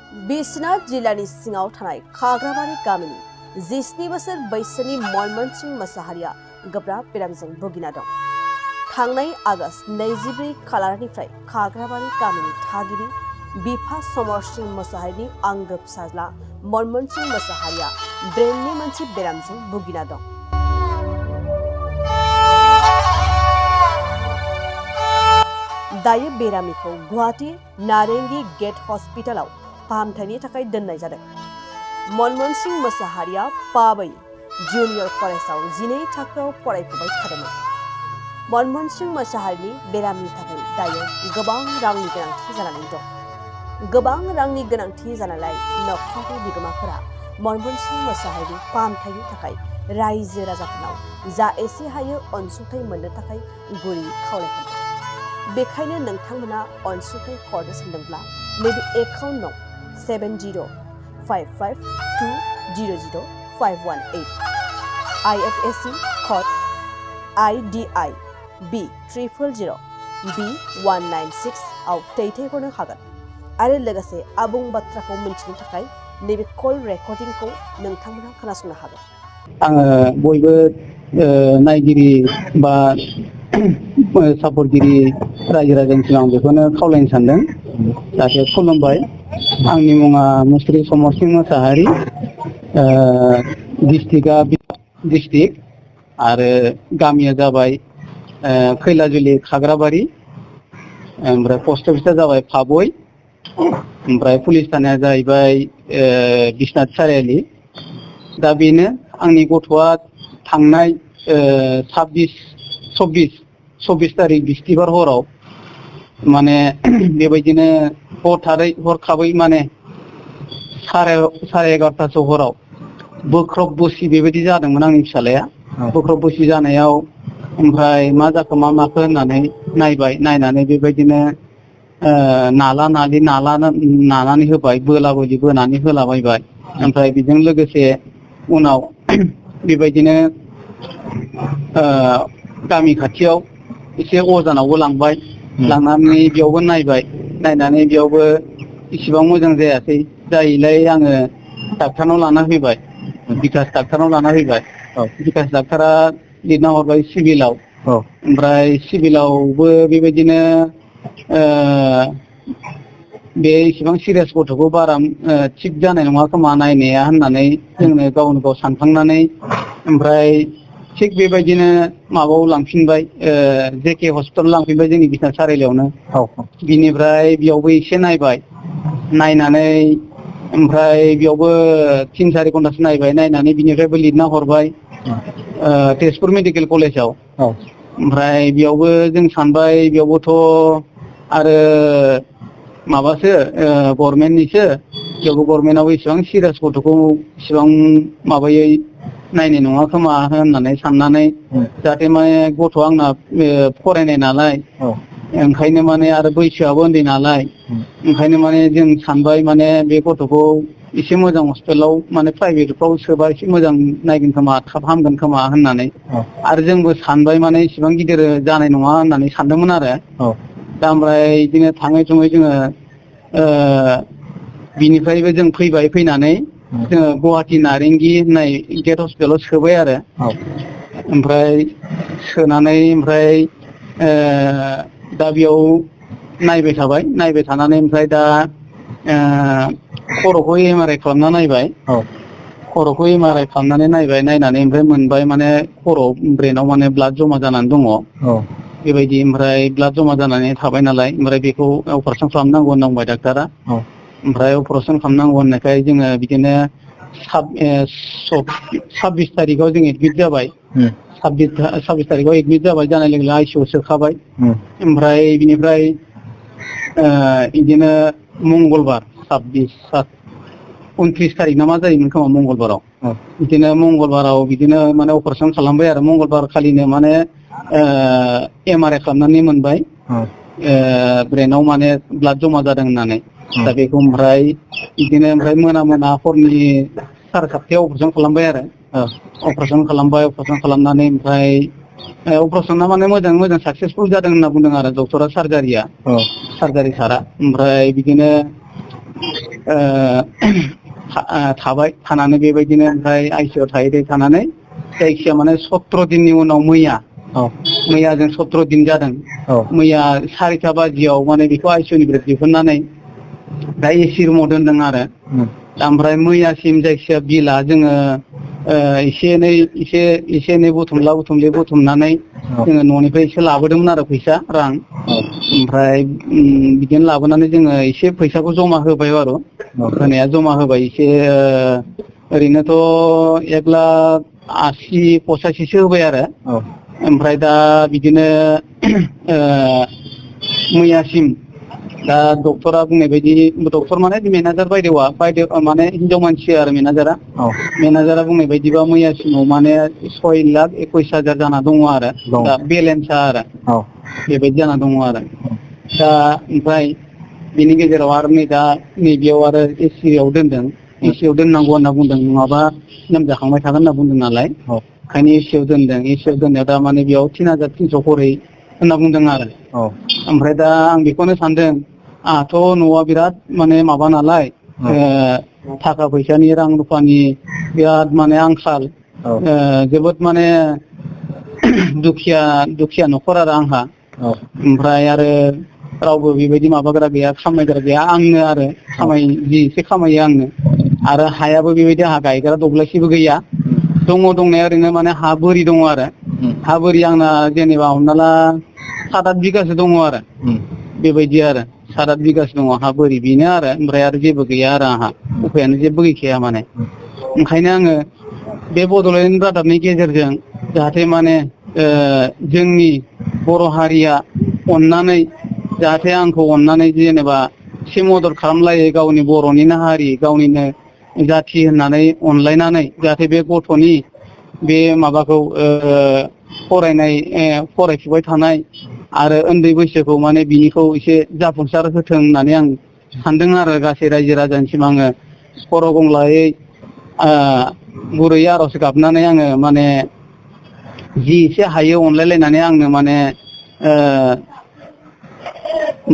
बिश्वनाथ जिल्लानि सिङाव थानाय खाग्राबारि गामिनि 17 बोसोर बैसोनि मनमनस मोसाहारिया गोब्राब बेरामजों भुगिना दं। थांनाय आगष्ट 24 खालारनिफ्राय खाग्राबारि गामिनि थागिबि बिफा समर मोसाहारिनि आंगो फिसाज्ला मनमनस मोसाहारिया ब्रेननि मोनसे बेरामजों भुगिना दं। दायो बेरामिखौ गुवाहाटी नारेंगी गेट हस्पिटालाव फाहामथायनि थाखाय दोननाय जादों। मनमनस मोसाहारिया पाबै जुनियर कलेजाव 12 थाखोआव फरायफुबाय थादोंमोन। मनमनस मोसाहारिनि बेरामनि थाखाय दायो गोबां रांनि गोनांथि जानानै दं। गोबां रांनि गोनांथि जानायलाय नखरनि बिगोमाफोरा मनमनस मोसाहारिनि फाहामथायनि थाखाय रायजो राजाफोरनाव जा एसे हायो अनसुंथाइ मोननो थाखाय गुरै खावलायहरदों। बेखायनो नोंथांमोना अनसुंथाइ हरनो सानदोंब्ला नैबे एकाउन्टआव 7055200518 IFSC code IDI B000 B196 आव दैथायहरनो हागोन आरो लोगोसे आबुं बाथ्राखौ मिन्थिनो थाखाय नैबे कल रेकर्डिंखौ नोंथांमोना खोनासंनो हागोन। आङो बयबो नायगिरि बा सापर्टगिरि रायजो राजानिसिम आं बेखौनो खावलायनो सानदों, जाहाथे खुलुमबाय। आंनि मुङा मुस्रि समर मोसाहारि, डिस्ट्रिक्ट आरो गामिया जाबाय खैलाजुलि खाग्राबारि, ओमफ्राय पस्ट अफिसा जाबाय फाबय, ओमफ्राय पुलिस थानाया जाहैबाय बिश्वनाथ सारियालि। दा बेनो आंनि गथ'आ थांनाय 24 तारिख बिस्थिबार हराव माने बेबायदिनो हरखाबै माने साराय 11टासो हराव बोख्रब बोसि बेबायदि जादोंमोन आंनि फिसालाया। बोख्रब बोसि जानायाव ओमफ्राय मा जाखो मा माखो होननानै नायनानै बेबायदिनो नानानै होबाय, बोनानै होलाबायबाय। ओमफ्राय बेजों लोगोसे उनाव बेबायदिनो गामि खाथियाव एसे अजानावबो लांबाय, लांनानै बेयावबो नायनानै बेयावबो इसिबां मोजां जायासै जायैलाय आङो डाक्टारनाव लाना फैबाय, बिकास डाक्टारनाव लाना फैबाय। बिकास डाक्टारा लिरना हरबाय सिभिलाव। ओमफ्राय सिभिलावबो बेबायदिनो बे इसिबां सिरियास गथ'खौ बारा थिग जानाय नङा खोमा नायनाया होननानै जोंनो गावनो गाव सानखांनानै ओमफ्राय थिग बेबायदिनो माबायाव लांफिनबाय, जेके हस्पिटालाव लांफिनबाय जोंनि बिश्वनाथ सारियालियावनो। बिनिफ्राय बेयावबो एसे नायनानै ओमफ्राय बेयावबो 3-4 घन्टासो नायनानै बिनिफ्रायबो लिरना हरबाय तेजपुर मेडिकेल कलेजाव। ओमफ्राय बेयावबो जों सानबाय बेयावबोथ' आरो माबासो गभर्नमेन्टनिसो, बेयावबो गभर्नमेन्टआव इसेबां सिरियास गथ'खौ इसेबां माबायै नायनाय नङा खोमा होननानै साननानै, जाहाथे माने गथ'आ आंना फरायनाय नालाय, ओंखायनो माने आरो बैसोआबो उन्दै नालाय, ओंखायनो माने जों सानबाय माने बे गथ'खौ एसे मोजां हस्पिटालाव माने प्राइभेटफ्राव सोबा एसे मोजां नायगोन खोमा, थाब हामगोन खोमा होननानै। आरो जोंबो सानबाय माने इसेबां गिदिर जानाय नङा होननानै सानदोंमोन आरो। दा ओमफ्राय बिदिनो थाङै थुङै जोङो बिनिफ्रायबो जों फैनानै जोङो गुवाहाटी नारेंगी होननाय गेट हस्पिटालाव सोबाय आरो। ओमफ्राय सोनानै दा बेयाव नायबाय थानानै ओमफ्राय दा खर'खौ MRI खालामना नायबाय। खर'खौ MRI खालामनानै नायनानै ओमफ्राय मोनबाय माने खर'आव ब्रेनाव माने ब्लाड जमा जानानै दङ। बेबायदि ओमफ्राय ब्लाड जमा जानानै थाबाय नालाय, ओमफ्राय बेखौ अपारेसन खालामनांगौ होनना बुंबाय डाक्टारा। ओमफ्राय अपारेसन खालामनांगौ होननायखाय जोङो बिदिनो 26 तारिखआव जों एडमिट जाबाय। 26 तारिखआव एडमिट जाबाय, जानाय लोगो लोगो ICU सोखाबाय। ओमफ्राय बिनिफ्राय बिदिनो मंगलबार 29 तारिख ना मा जायोमोन खोमा मंगलबाराव। बिदिनो मंगलबाराव बिदिनो माने अपारेसन खालामबाय आरो। मंगलबार खालिनो माने MRI खालामनानै मोनबाय ब्रेनाव माने ब्लाड जमा जादों होननानै। दा बेखौ ओमफ्राय बिदिनो मोना हरनि 7:30 अपारेसन खालामबाय आरो। अपारेसन खालामनानै ओमफ्राय अपारेसना माने मोजां साक्सेसफुल जादों होनना बुंदों आरो डक्टरा, सार्जारि सारा। ओमफ्राय बिदिनो थाबाय थानानै बेबायदिनो ओमफ्राय आइसिइउ थानानै जायखिया माने 17 दिननि उनाव मैया जों 17 दिन जादों। मैया 4टा बाजियाव माने बेखौ आइसिइउनिफ्राय दिहुननानै दा एसि रुमाव दोनदों आरो ओमफ्राय मैयासिम जायखिया बिला जोङो एसे एनै बुथुमनानै जोङो न'निफ्राय एसे लाबोदोंमोन आरो फैसा रां ओमफ्राय बिदिनो लाबोनानै जोङो एसे फैसाखौ जमा होबाय आरो होनाया जमा होबाय एसे ओरैनोथ' 1,80,85,सो होबाय आरो ओमफ्राय दा बिदिनो मैयासिम दा डक्टरा बुंनाय बायदि डक्टर माने मेनेजार बायदेव माने हिनजाव मानसि आरो मेनेजारा बुंनाय बायदिबा मैयासिमाव माने 6,21,000 जाना दङ आरो दा बेलेन्सा आरो बेबायदि जाना दङ आरो दा ओमफ्राय बिनि गेजेराव आरो नैबेयाव आरो एसिआव दोनदों एसिआव दोननांगौ होनना बुंदों नङाबा लोमजाखांबाय थागोन होनना बुंदों नालाय ओंखायनो एसिआव दोनदों एसिआव दोननायाव दा माने बेयाव 3,300 खरै होनना बुंदों आरो ओमफ्राय दा आं बेखौनो सानदों आंहाथ' न'आ बिराद माने माबा नालाय थाखा फैसानि रां रुफानि बिराद माने आंखाल जोबोद माने दुखिया न'खर आरो आंहा ओमफ्राय आरो रावबो बेबायदि माबाग्रा गैया खामायग्रा गैया आंनो आरो जि एसे खामायो आंनो आरो हायाबो बेबायदि आंहा गायग्रा दब्लायसेबो गैया दङ दंनाया ओरैनो माने हा बोरि दङ आरो हा बोरि आंना जेनेबा हमना ला 7-8 बिगासो दङ आरो बेबायदि आरो 7-8 बिगासो दङ हा बोरि बेनो आरो ओमफ्राय आरो जेबो गैया आरो आंहा उफायानो जेबो गैखाया माने ओंखायनो आङो बे बड'लेण्ड रादाबनि गेजेरजों जाहाथे माने जोंनि बर' हारिया अननानै जाहाथे आंखौ अननानै जेनेबा एसे मदद खालामलायो गावनि बर'निनो हारि गावनिनो जाथि होननानै अनलायनानै जाहाथे बे गथ'नि बे माबाखौ फरायफुबाय थानाय आरो उन्दै बैसोखौ माने बिनिखौ एसे जाफुंसार होथों होननानै आं सानदों आरो गासै रायजो राजानिसिम आङो खर' गंग्लायै गुरैयै आर'ज गाबनानै आङो माने जि एसे हायो अनलायलायनानै आंनो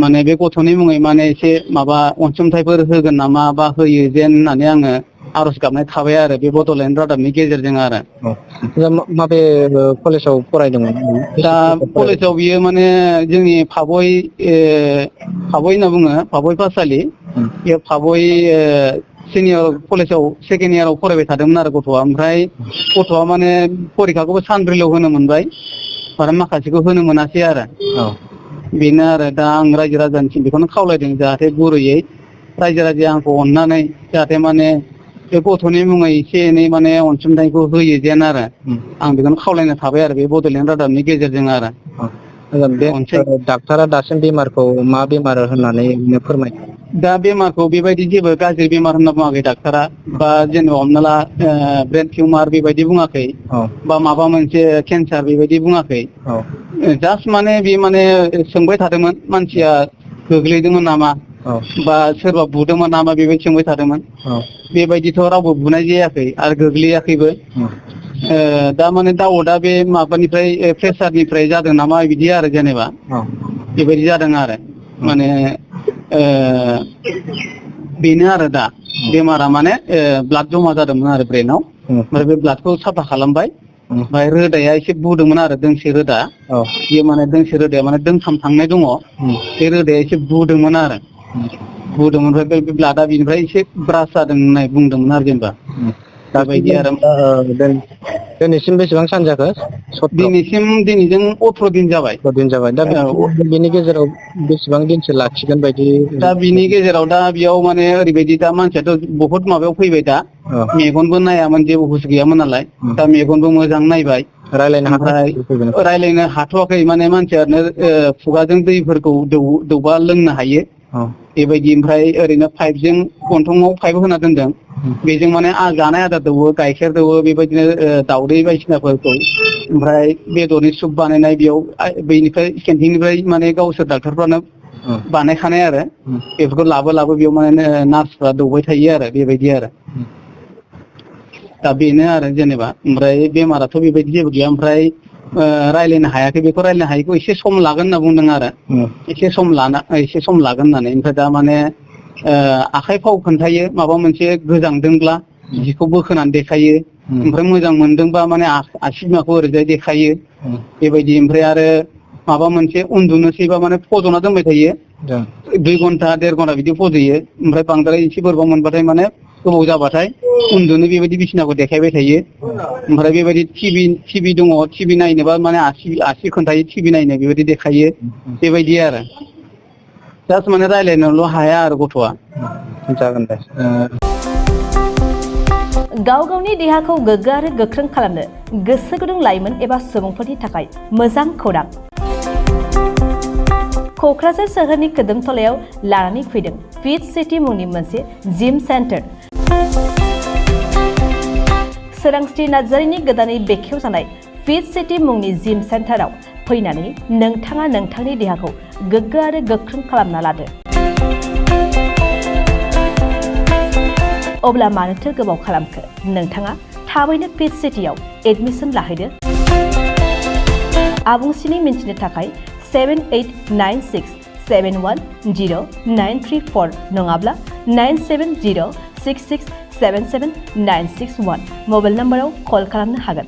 माने बे गथ'नि मुङै माने एसे माबा अनसुंथाइफोर होगोन नामा बा होयो जेन होननानै आङो आर'ज गाबनाय थाबाय आरो बे बड'लेण्ड रादाबनि गेजेरजों आरो माबे कलेजाव फरायदोंमोन दा कलेजाव बियो माने जोंनि फाबय होनना बुङो फाबय पाठसालि बे फाबय सिनियर कलेजाव सेकेन्ड इयाराव फरायबाय थादोंमोन आरो गथ'आ ओमफ्राय गथ'आ माने परिखाखौबो सानब्रैल' होनो मोनबाय आरो माखासेखौ होनो मोनासै आरो बेनो आरो दा आं रायजो राजानिसिम बेखौनो खावलायदों जाहाथे गुरैयै रायजो राजाया आंखौ अननानै जाहाथे माने बे गथ'नि मुङै एसे एनै माने अनसुंथाइखौ होयो जेन आरो आं बेखौनो खावलायनो थाबाय आरो बे बड'लेण्ड रादाबनि गेजेरजों आरो बे डाक्टारा दासिम बेमारखौ मा बेमार होननानै फोरमायदों दा बेमारखौ बेबायदि जेबो गाज्रि बेमार होनना बुङाखै डाक्टारा बा जेनेबा हमना ला ब्रेन टिउमार बेबायदि बुङाखै बा माबा मोनसे केन्सार बेबायदि बुङाखै जास्ट माने बे माने सोंबाय थादोंमोन मानसिया गोग्लैदोंमोन नामा बा सोरबा बुदोंमोन नामा बेबायदि सोंबाय थादोंमोन बेबायदिथ' रावबो बुनाय जायाखै आरो गोग्लैयाखैबो दा माने दाउदा बे माबानिफ्राय प्रेसारनिफ्राय जादों नामा बिदि आरो जेनेबा बेबायदि जादों आरो माने बेनो आरो दा बेमारा माने ब्लाड जमा जादोंमोन आरो ब्रेनाव ओमफ्राय बे ब्लाडखौ साफा खालामबाय ओमफ्राय रोदाया एसे बुदोंमोन आरो दोंसे रोदा बेयो माने दोंसे रोदाया माने दोंथाम थांनाय दङ बे रोदाया एसे बुदोंमोन आरो ओमफ्राय बे ब्लाडआ बिनिफ्राय एसे ब्रास जादों होननाय बुंदोंमोन आरो जेनेबा बेबायदि आरो दिनैसिम बेसेबां सान जाखो दिनैजों 18 दिन जाबाय दा बेनि गेजेराव बेसेबां दिनसो लाखिगोन बायदि दा बिनि गेजेराव दा बेयाव माने ओरैबायदि दा मानसियाथ' बहुत माबायाव फैबाय दा मेगनबो नायामोन जेबो हुस गैयामोन नालाय दा मेगनबो मोजां नायबाय ओमफ्राय रायलायनो हाथ'वाखै माने मानसियानो खुगाजों दैफोरखौ दौबा लोंनो हायो बेबायदि ओमफ्राय ओरैनो पाइपजों गन्थंआव पाइप होना दोनदों बेजों माने जानाय आदार दौवो गाइखेर दौवो बेबायदिनो दाउदै बायदिसिनाफोरखौ ओमफ्राय बेदरनि सुप बानायनाय बेयाव बैनिफ्राय केन्टिननिफ्राय माने गावसोर डाक्टारफ्रानो बानायखानाय आरो बेफोरखौ लाबो बेयाव माने नार्सफ्रा दौबाय थायो आरो बेबायदि आरो दा बेनो आरो जेनेबा ओमफ्राय बेमाराथ' बेबायदि जेबो गैया ओमफ्राय रायलायनो हायाखै बेखौ रायलायनो हायैखौ एसे सम लागोन होनना बुंदों आरो एसे सम लागोन होननानै ओमफ्राय दा माने आखाइ फाव खोन्थायो माबा मोनसे गोजांदोंब्ला जिखौ बोखोनानै देखायो ओमफ्राय मोजां मोनदोंबा माने आसि बिमाखौ ओरैजाय देखायो बेबायदि ओमफ्राय आरो माबा मोनसे उन्दुनोसैबा माने फज'ना दोनबाय थायो 2 घन्टा 1.5 घन्टा बिदि फज'यो ओमफ्राय बांद्राय एसे बोरैबा मोनबाथाय माने गोबाव जाबाथाय उन्दुनो बेबायदि बिसिनाखौ देखायबाय थायो ओमफ्राय बेबायदि टिभि दङ टिभि नायनोबा माने आसि खोन्थायो टिभि नायनो बेबायदि देखायो बेबायदि आरो जास्ट माने रायलायनोल' हाया आरो गथ'आ जागोन दे गाव गावनि देहाखौ गोग्गो आरो गोख्रों खालामनो गोसो गुदुं लाइमोन एबा सुबुंफोरनि थाखाय मोजां खौरां क'क्राझार सोहोरनि खोदोमथलायाव लानानै फैदों फिट सिटी मुंनि मोनसे जिम सेन्टार सोरांस्रि नार्जारिनि गोदानै बेखेवजानाय फिट सिटी मुंनि जिम सेन्टाराव फैनानै नोंथाङा नोंथांनि देहाखौ गोग्गो आरो गोख्रों खालामना लादो अब्ला मानोथो गोबाव खालामखो नोंथाङा थाबैनो फिट सिटीआव एडमिसन लाहैदो आबुंसिनै मिन्थिनो थाखाय 7896710934 नङाब्ला 9706677961 मबाइल नम्बराव कल खालामनो हागोन।